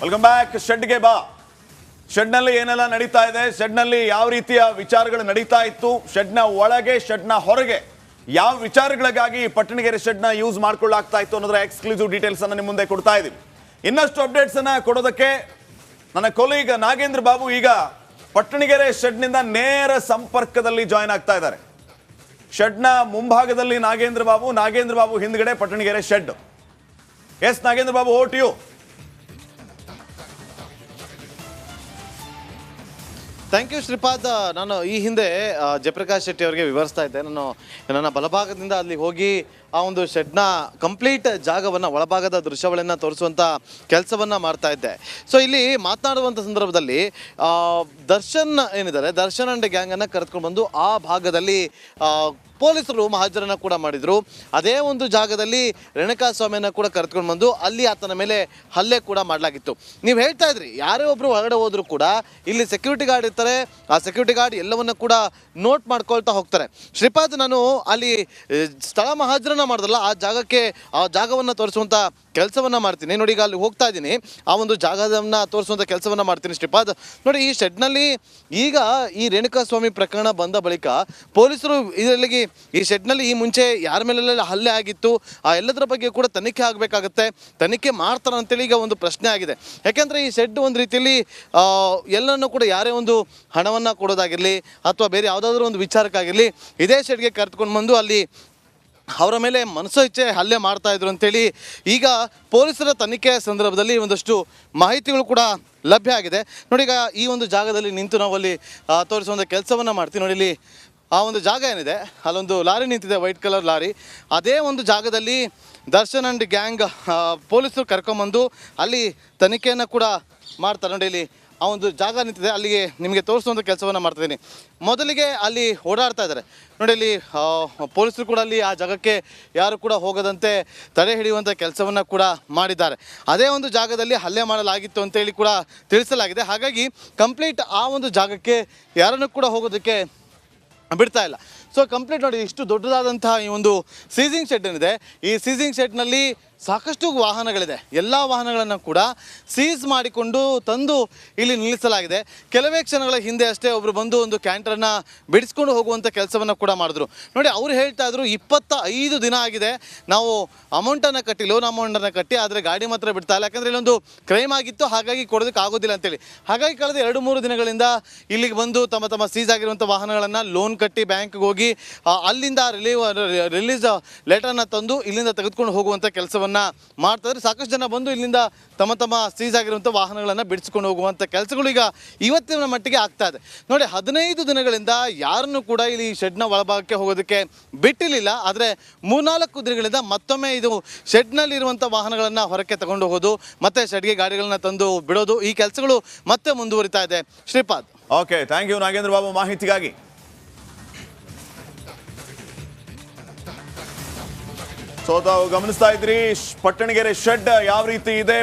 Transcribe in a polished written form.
Welcome back. ಶೆಡ್ಗೆ ಬಾ. ಶೆಡ್ನಲ್ಲಿ ಏನೆಲ್ಲ ನಡೀತಾ ಇದೆ, ಶೆಡ್ನಲ್ಲಿ ಯಾವ ರೀತಿಯ ವಿಚಾರಗಳು ನಡೀತಾ ಇತ್ತು, ಶೆಡ್ನ ಒಳಗೆ ಶೆಡ್ನ ಹೊರಗೆ ಯಾವ ವಿಚಾರಗಳಿಗಾಗಿ ಪಟ್ಟಣಗೆರೆ ಶೆಡ್ನ ಯೂಸ್ ಮಾಡ್ಕೊಳ್ಳಾಗ್ತಾ ಇತ್ತು ಅನ್ನೋದರ ಎಕ್ಸ್ಕ್ಲೂಸಿವ್ ಡೀಟೇಲ್ಸ್ ಅನ್ನ ನಿಮ್ಮ ಮುಂದೆ ಕೊಡ್ತಾ ಇದ್ದೀವಿ. ಇನ್ನಷ್ಟು ಅಪ್ಡೇಟ್ಸ್ ಅನ್ನ ಕೊಡೋದಕ್ಕೆ ನನ್ನ ಕೊಲೀಗ್ ನಾಗೇಂದ್ರ ಬಾಬು ಈಗ ಪಟ್ಟಣಗೆರೆ ಶೆಡ್ನಿಂದ ನೇರ ಸಂಪರ್ಕದಲ್ಲಿ ಜಾಯ್ನ್ ಆಗ್ತಾ ಇದ್ದಾರೆ. ಶೆಡ್ನ ಮುಂಭಾಗದಲ್ಲಿ ನಾಗೇಂದ್ರ ಬಾಬು ಹಿಂದ್ಗಡೆ ಪಟ್ಟಣಗೆರೆ ಶೆಡ್. ಎಸ್ ನಾಗೇಂದ್ರ ಬಾಬು, ಓಟ್ ಯು. Thank you Shripad. ನಾನು ಈ ಹಿಂದೆ ಜಯಪ್ರಕಾಶ್ ಶೆಟ್ಟಿ ಅವರಿಗೆ ವಿವರಿಸ್ತಾ ಇದ್ದೆ. ನಾನು ನನ್ನ ಬಲಭಾಗದಿಂದ ಅಲ್ಲಿ ಹೋಗಿ ಆ ಒಂದು ಶೆಡ್ನ ಕಂಪ್ಲೀಟ್ ಜಾಗವನ್ನು, ಒಳಭಾಗದ ದೃಶ್ಯಾವಳಿಯನ್ನು ತೋರಿಸುವಂಥ ಕೆಲಸವನ್ನು ಮಾಡ್ತಾ ಇದ್ದೆ. ಸೊ ಇಲ್ಲಿ ಮಾತನಾಡುವಂಥ ಸಂದರ್ಭದಲ್ಲಿ ದರ್ಶನ್ ಏನಿದ್ದಾರೆ, ದರ್ಶನ್ ಅಂಡ್ ಗ್ಯಾಂಗನ್ನು ಕರೆದುಕೊಂಡು ಬಂದು ಆ ಭಾಗದಲ್ಲಿ ಪೊಲೀಸರು ಮಹಾಜರನ್ನು ಕೂಡ ಮಾಡಿದರು. ಅದೇ ಒಂದು ಜಾಗದಲ್ಲಿ ರೇಣುಕಾಸ್ವಾಮಿಯನ್ನು ಕೂಡ ಕರೆದುಕೊಂಡು ಬಂದು ಅಲ್ಲಿ ಆತನ ಮೇಲೆ ಹಲ್ಲೆ ಕೂಡ ಮಾಡಲಾಗಿತ್ತು. ನೀವು ಹೇಳ್ತಾ ಇದ್ರಿ, ಯಾರೇ ಒಬ್ಬರು ಹೊರಗಡೆ ಹೋದರೂ ಕೂಡ ಇಲ್ಲಿ ಸೆಕ್ಯೂರಿಟಿ ಗಾರ್ಡ್ ಇರ್ತಾರೆ. ಆ ಸೆಕ್ಯೂರಿಟಿ ಗಾರ್ಡ್ ಎಲ್ಲವನ್ನ ಕೂಡ ನೋಟ್ ಮಾಡ್ಕೊಳ್ತಾ ಹೋಗ್ತಾರೆ. ಶ್ರೀಪಾದ್, ನಾನು ಅಲ್ಲಿ ಸ್ಥಳ ಮಹಾಜರನ್ನ ಮಾಡಿದ್ರಲ್ಲ, ಆ ಜಾಗವನ್ನು ತೋರಿಸುವಂಥ ಕೆಲಸವನ್ನು ಮಾಡ್ತೀನಿ. ನೋಡಿ, ಈಗ ಅಲ್ಲಿ ಹೋಗ್ತಾ ಇದ್ದೀನಿ, ಆ ಒಂದು ಜಾಗವನ್ನು ತೋರಿಸುವಂಥ ಕೆಲಸವನ್ನು ಮಾಡ್ತೀನಿ ಶ್ರೀಪಾದ್. ನೋಡಿ, ಈ ಶೆಡ್ನಲ್ಲಿ ಈಗ ಈ ರೇಣುಕಾಸ್ವಾಮಿ ಪ್ರಕರಣ ಬಂದ ಬಳಿಕ ಪೊಲೀಸರು ಇದರಲ್ಲಿ ಈ ಶೆಡ್ನಲ್ಲಿ ಈ ಮುಂಚೆ ಯಾರ ಮೇಲೆಲ್ಲ ಹಲ್ಲೆ ಆಗಿತ್ತು ಆ ಎಲ್ಲದರ ಬಗ್ಗೆ ಕೂಡ ತನಿಖೆ ಆಗಬೇಕಾಗತ್ತೆ. ತನಿಖೆ ಮಾಡ್ತಾರೆ ಅಂತೇಳಿ ಈಗ ಒಂದು ಪ್ರಶ್ನೆ ಆಗಿದೆ. ಯಾಕೆಂದರೆ ಈ ಶೆಡ್ ಒಂದು ರೀತಿಯಲ್ಲಿ ಎಲ್ಲನೂ ಕೂಡ ಯಾರೇ ಒಂದು ಹಣವನ್ನು ಕೊಡೋದಾಗಿರಲಿ ಅಥವಾ ಬೇರೆ ಯಾವುದಾದ್ರೂ ಒಂದು ವಿಚಾರಕ್ಕಾಗಿರಲಿ ಇದೇ ಶೆಡ್ಗೆ ಕರೆದುಕೊಂಡು ಬಂದು ಅಲ್ಲಿ ಅವರ ಮೇಲೆ ಮನಸೋ ಇಚ್ಛೆ ಹಲ್ಲೆ ಮಾಡ್ತಾ ಇದ್ರು ಅಂತೇಳಿ ಈಗ ಪೊಲೀಸರ ತನಿಖೆಯ ಸಂದರ್ಭದಲ್ಲಿ ಒಂದಷ್ಟು ಮಾಹಿತಿಗಳು ಕೂಡ ಲಭ್ಯ ಆಗಿದೆ. ನೋಡಿ, ಈಗ ಈ ಒಂದು ಜಾಗದಲ್ಲಿ ನಿಂತು ನಾವು ಅಲ್ಲಿ ತೋರಿಸುವಂಥ ಕೆಲಸವನ್ನು ಮಾಡ್ತೀವಿ. ನೋಡಿ, ಇಲ್ಲಿ ಆ ಒಂದು ಜಾಗ ಏನಿದೆ, ಅಲ್ಲೊಂದು ಲಾರಿ ನಿಂತಿದೆ, ವೈಟ್ ಕಲರ್ ಲಾರಿ. ಅದೇ ಒಂದು ಜಾಗದಲ್ಲಿ ದರ್ಶನ್ ಆ್ಯಂಡ್ ಗ್ಯಾಂಗ್ ಪೊಲೀಸರು ಕರ್ಕೊಂಬಂದು ಅಲ್ಲಿ ತನಿಖೆಯನ್ನು ಕೂಡ ಮಾಡ್ತಾರೆ. ನೋಡಿ, ಇಲ್ಲಿ ಆ ಒಂದು ಜಾಗ ನಿಂತಿದೆ, ಅಲ್ಲಿಗೆ ನಿಮಗೆ ತೋರಿಸುವಂಥ ಕೆಲಸವನ್ನು ಮಾಡ್ತಿದ್ದೀನಿ. ಮೊದಲಿಗೆ ಅಲ್ಲಿ ಓಡಾಡ್ತಾ ಇದ್ದಾರೆ. ನೋಡಿ, ಇಲ್ಲಿ ಪೊಲೀಸರು ಕೂಡ ಅಲ್ಲಿ ಆ ಜಾಗಕ್ಕೆ ಯಾರು ಕೂಡ ಹೋಗದಂತೆ ತಡೆ ಹಿಡಿಯುವಂಥ ಕೆಲಸವನ್ನು ಕೂಡ ಮಾಡಿದ್ದಾರೆ. ಅದೇ ಒಂದು ಜಾಗದಲ್ಲಿ ಹಲ್ಲೆ ಮಾಡಲಾಗಿತ್ತು ಅಂತೇಳಿ ಕೂಡ ತಿಳಿಸಲಾಗಿದೆ. ಹಾಗಾಗಿ ಕಂಪ್ಲೀಟ್ ಆ ಒಂದು ಜಾಗಕ್ಕೆ ಯಾರನ್ನು ಕೂಡ ಹೋಗೋದಕ್ಕೆ ಬಿಡ್ತಾ ಇಲ್ಲ. ಸೊ ಕಂಪ್ಲೀಟ್ ನೋಡಿ, ಇಷ್ಟು ದೊಡ್ಡದಾದಂತಹ ಈ ಒಂದು ಸೀಸಿಂಗ್ ಶೆಡ್ ಏನಿದೆ, ಈ ಸೀಸಿಂಗ್ ಶೆಡ್ನಲ್ಲಿ ಸಾಕಷ್ಟು ವಾಹನಗಳಿದೆ. ಎಲ್ಲ ವಾಹನಗಳನ್ನು ಕೂಡ ಸೀಸ್ ಮಾಡಿಕೊಂಡು ತಂದು ಇಲ್ಲಿ ನಿಲ್ಲಿಸಲಾಗಿದೆ. ಕೆಲವೇ ಕ್ಷಣಗಳ ಹಿಂದೆ ಅಷ್ಟೇ ಒಬ್ಬರು ಬಂದು ಒಂದು ಕ್ಯಾಂಟರನ್ನು ಬಿಡಿಸ್ಕೊಂಡು ಹೋಗುವಂಥ ಕೆಲಸವನ್ನು ಕೂಡ ಮಾಡಿದ್ರು. ನೋಡಿ, ಅವ್ರು ಹೇಳ್ತಾ ಇದ್ರು 25 ದಿನ ಆಗಿದೆ ನಾವು ಅಮೌಂಟನ್ನು ಕಟ್ಟಿ, ಲೋನ್ ಅಮೌಂಟನ್ನು ಕಟ್ಟಿ, ಆದರೆ ಗಾಡಿ ಮಾತ್ರ ಬಿಡ್ತಾ ಇಲ್ಲ. ಯಾಕಂದರೆ ಇಲ್ಲೊಂದು ಕ್ರೈಮ್ ಆಗಿತ್ತು, ಹಾಗಾಗಿ ಕೊಡೋದಕ್ಕೆ ಆಗೋದಿಲ್ಲ ಅಂತೇಳಿ. ಹಾಗಾಗಿ ಕಳೆದ 2-3 ದಿನಗಳಿಂದ ಇಲ್ಲಿಗೆ ಬಂದು ತಮ್ಮ ಸೀಸ್ ಆಗಿರುವಂಥ ವಾಹನಗಳನ್ನು ಲೋನ್ ಕಟ್ಟಿ ಬ್ಯಾಂಕ್ಗೆ ಹೋಗಿ ಅಲ್ಲಿಂದ ರಿಲೀಸ್ ಲೆಟರ್ನ ತಂದು ಇಲ್ಲಿಂದ ತೆಗೆದುಕೊಂಡು ಹೋಗುವಂಥ ಕೆಲಸವನ್ನು ಮಾಡ್ತಾರೆ. ಸಾಕಷ್ಟು ಜನ ಬಂದು ಇಲ್ಲಿಂದ ತಮ್ಮ ಸೀಸ್ ಆಗಿರುವಂಥ ವಾಹನಗಳನ್ನು ಬಿಡಿಸ್ಕೊಂಡು ಹೋಗುವಂಥ ಕೆಲಸಗಳು ಈಗ ಇವತ್ತಿನ ಮಟ್ಟಿಗೆ ಆಗ್ತಾ ಇದೆ. ನೋಡಿ, 15 ದಿನಗಳಿಂದ ಯಾರನ್ನು ಕೂಡ ಇಲ್ಲಿ ಶೆಡ್ನ ಒಳಭಾಗಕ್ಕೆ ಹೋಗೋದಕ್ಕೆ ಬಿಟ್ಟಿರಲಿಲ್ಲ. ಆದರೆ 3-4 ದಿನಗಳಿಂದ ಮತ್ತೊಮ್ಮೆ ಇದು ಶೆಡ್ನಲ್ಲಿರುವಂಥ ವಾಹನಗಳನ್ನು ಹೊರಕ್ಕೆ ತಗೊಂಡು ಹೋಗೋದು, ಮತ್ತೆ ಶೆಡ್ಗೆ ಗಾಡಿಗಳನ್ನ ತಂದು ಬಿಡೋದು, ಈ ಕೆಲಸಗಳು ಮತ್ತೆ ಮುಂದುವರಿತಾ ಇದೆ Shripad. Okay, thank you Nagendra Babu ಮಾಹಿತಿಗಾಗಿ. ಸೊ ತಾವು ಗಮನಿಸ್ತಾ ಇದ್ರಿ ಪಟ್ಟಣಗೆರೆ ಶೆಡ್ ಯಾವ ರೀತಿ ಇದೆ.